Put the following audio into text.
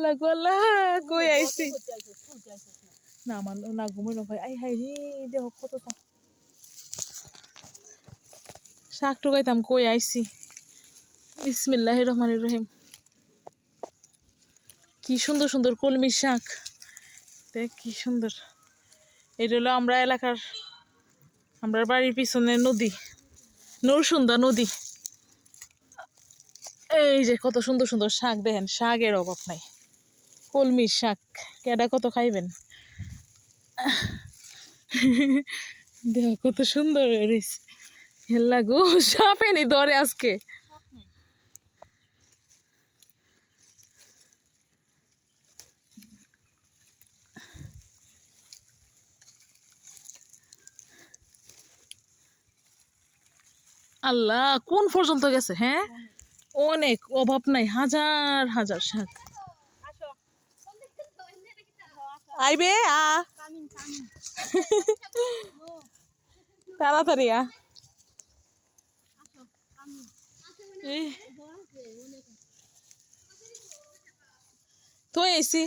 লাগো আল্লাহ কই আইছি না আমার না ঘুমাই না ভাই আই হাই রে দেহ কত শাক টুকাইতাম কই আইছি বিসমিল্লাহির রহমানির রহিম কি সুন্দর সুন্দর কলমি শাক দেখ কি সুন্দর এটা হলো আমরা এলাকার আমরা বাড়ির পিছনে নদী নরসুন্দা নদী এই যে কত সুন্দর সুন্দর শাক দেখেন শাকের অভাব নাই কলমি শাক কেডা কত খাইবেন দেখ কত সুন্দর হেল্লা গো সাপেনি ধরে আজকে আল্লাহ কোন পর্যন্ত গেছে হ্যাঁ অনেক অভাব নাই হাজার হাজার শাক আইবে তাড়াতাড়ি তো এসি